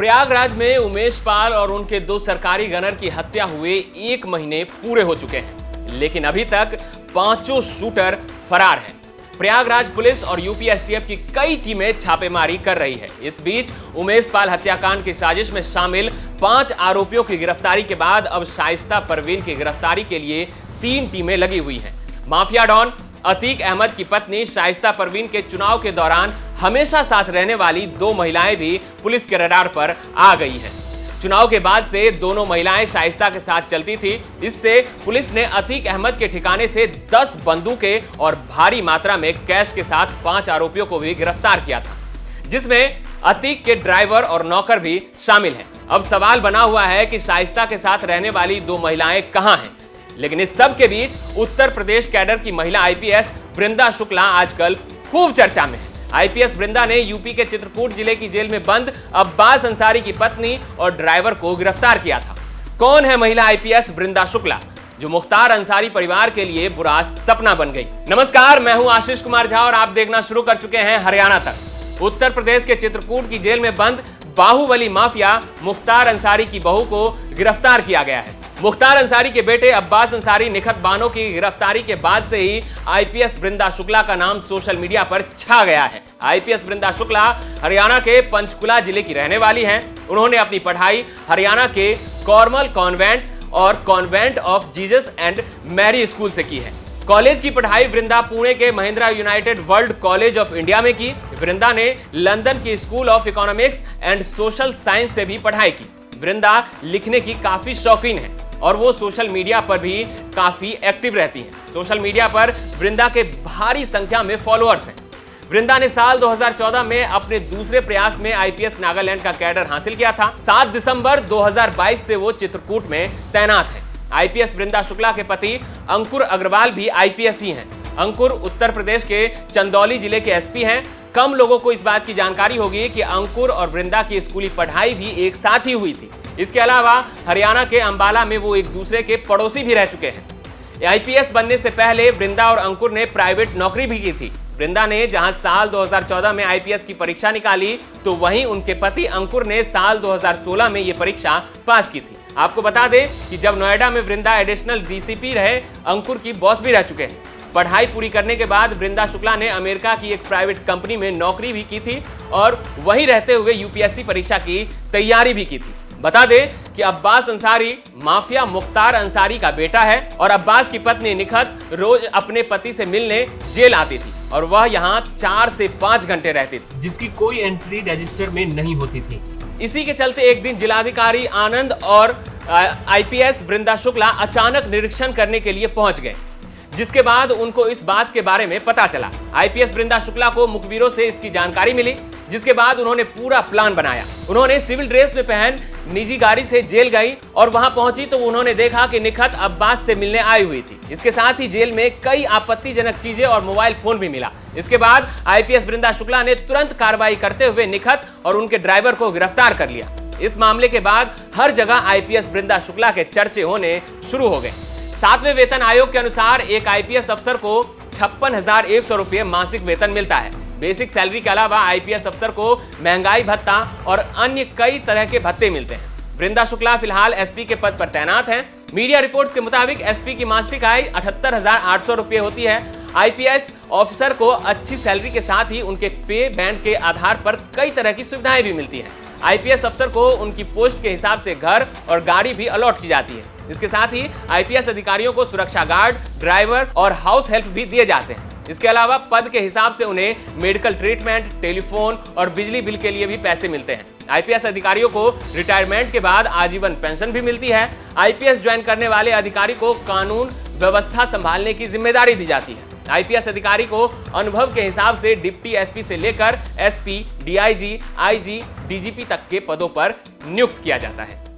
प्रयागराज में उमेश पाल और उनके 2 सरकारी गनर की हत्या हुए 1 महीने पूरे हो चुके हैं, लेकिन अभी तक पांचों शूटर फरार हैं। प्रयागराज पुलिस और यूपी एसटीएफ की कई टीमें छापेमारी कर रही है। इस बीच उमेश पाल हत्याकांड की साजिश में शामिल 5 आरोपियों की गिरफ्तारी के बाद अब शाइस्ता परवीन की गिरफ्तारी के लिए 3 टीमें लगी हुई हैं। माफिया डॉन अतीक अहमद की पत्नी शाइस्ता परवीन के चुनाव के दौरान हमेशा साथ रहने वाली 2 महिलाएं भी पुलिस के रडार पर आ गई हैं। चुनाव के बाद से दोनों महिलाएं शाइस्ता के साथ चलती थी। इससे पुलिस ने अतीक अहमद के ठिकाने से 10 बंदूकें और भारी मात्रा में कैश के साथ 5 आरोपियों को भी गिरफ्तार किया था, जिसमें अतीक के ड्राइवर और नौकर भी शामिल हैं। अब सवाल बना हुआ है कि शाइस्ता के साथ रहने वाली 2 महिलाएं कहां हैं। लेकिन इस सब के बीच उत्तर प्रदेश कैडर की महिला आईपीएस वृंदा शुक्ला आजकल खूब चर्चा में है। आईपीएस वृंदा ने यूपी के चित्रकूट जिले की जेल में बंद अब्बास अंसारी की पत्नी और ड्राइवर को गिरफ्तार किया था। कौन है महिला आईपीएस वृंदा शुक्ला, जो मुख्तार अंसारी परिवार के लिए बुरा सपना बन गई? नमस्कार, मैं हूं आशीष कुमार झा और आप देखना शुरू कर चुके हैं हरियाणा तक। उत्तर प्रदेश के चित्रकूट की जेल में बंद बाहुबली माफिया मुख्तार अंसारी की बहू को गिरफ्तार किया गया है। मुख्तार अंसारी के बेटे अब्बास अंसारी निखत बानो की गिरफ्तारी के बाद से ही आईपीएस वृंदा शुक्ला का नाम सोशल मीडिया पर छा गया है। आईपीएस वृंदा शुक्ला हरियाणा के पंचकुला जिले की रहने वाली हैं। उन्होंने अपनी पढ़ाई हरियाणा के कॉर्मल कॉन्वेंट और convent of Jesus and Mary school से की है। कॉलेज की पढ़ाई वृंदा पुणे के Mahindra United World College of India में की। वृंदा ने लंदन की school of economics and social science से भी पढ़ाई की। वृंदा लिखने की काफी शौकीन है और वो सोशल मीडिया पर भी काफी एक्टिव रहती हैं। सोशल मीडिया पर वृंदा के भारी संख्या में फॉलोअर्स हैं। वृंदा ने साल 2014 में अपने दूसरे प्रयास में आईपीएस नागालैंड का कैडर हासिल किया था। 7 दिसंबर 2022 से वो चित्रकूट में तैनात है। आईपीएस वृंदा शुक्ला के पति अंकुर अग्रवाल भी आईपीएस ही हैं। अंकुर उत्तर प्रदेश के चंदौली जिले के एसपी हैं। कम लोगों को इस बात की जानकारी होगी कि अंकुर और वृंदा की स्कूली पढ़ाई भी एक साथ ही हुई थी। इसके अलावा हरियाणा के अंबाला में वो एक दूसरे के पड़ोसी भी रह चुके हैं। आईपीएस बनने से पहले वृंदा और अंकुर ने प्राइवेट नौकरी भी की थी। वृंदा ने जहां साल 2014 में आईपीएस की परीक्षा निकाली, तो वहीं उनके पति अंकुर ने साल 2016 में ये परीक्षा पास की थी। आपको बता दें कि जब नोएडा में वृंदा एडिशनल डीसीपी रहे, अंकुर की बॉस भी रह चुके हैं। पढ़ाई पूरी करने के बाद वृंदा शुक्ला ने अमेरिका की एक प्राइवेट कंपनी में नौकरी भी की थी और वहीं रहते हुए यूपीएससी परीक्षा की तैयारी भी की थी। बता दें कि अब्बास अंसारी माफिया मुख्तार अंसारी का बेटा है और अब्बास की पत्नी निखत रोज अपने पति से मिलने जेल आती थी और वह यहाँ 4 से 5 घंटे रहती थी, जिसकी कोई एंट्री रजिस्टर में नहीं होती थी। इसी के चलते एक दिन जिलाधिकारी आनंद और आईपीएस वृंदा शुक्ला अचानक निरीक्षण करने के लिए पहुंच गए, जिसके बाद उनको इस बात के बारे में पता चला। आईपीएस वृंदा शुक्ला को मुखबिरों से इसकी जानकारी मिली, जिसके बाद उन्होंने पूरा प्लान बनाया। उन्होंने सिविल ड्रेस में पहन निजी गाड़ी से जेल गई और वहां पहुंची तो उन्होंने देखा कि निखत अब्बास से मिलने आई हुई थी। इसके साथ ही जेल में कई आपत्तिजनक चीजें और मोबाइल फोन भी मिला। इसके बाद आईपीएस वृंदा शुक्ला ने तुरंत कार्रवाई करते हुए निखत और उनके ड्राइवर को गिरफ्तार कर लिया। इस मामले के बाद हर जगह आईपीएस वृंदा शुक्ला के चर्चे होने शुरू हो गए। 7वें वेतन आयोग के अनुसार एक आईपीएस अफसर को 56,100 रुपये मासिक वेतन मिलता है। बेसिक सैलरी के अलावा आईपीएस अफसर को महंगाई भत्ता और अन्य कई तरह के भत्ते मिलते हैं। वृंदा शुक्ला फिलहाल एसपी के पद पर तैनात हैं। मीडिया रिपोर्ट्स के मुताबिक एसपी की मासिक आय 78,800 रुपये होती है। आईपीएस ऑफिसर को अच्छी सैलरी के साथ ही उनके पे बैंड के आधार पर कई तरह की सुविधाएं भी मिलती हैं। आईपीएस अफसर को उनकी पोस्ट के हिसाब से घर और गाड़ी भी अलॉट की जाती है। इसके साथ ही आईपीएस अधिकारियों को सुरक्षा गार्ड, ड्राइवर और हाउस हेल्प भी दिए जाते हैं। इसके अलावा पद के हिसाब से उन्हें मेडिकल ट्रीटमेंट, टेलीफोन और बिजली बिल के लिए भी पैसे मिलते हैं। आईपीएस अधिकारियों को रिटायरमेंट के बाद आजीवन पेंशन भी मिलती है। आईपीएस ज्वाइन करने वाले अधिकारी को कानून व्यवस्था संभालने की जिम्मेदारी दी जाती है। आईपीएस अधिकारी को अनुभव के हिसाब से डिप्टी एसपी से लेकर एसपी, डीआईजी, आईजी, डीजीपी तक के पदों पर नियुक्त किया जाता है।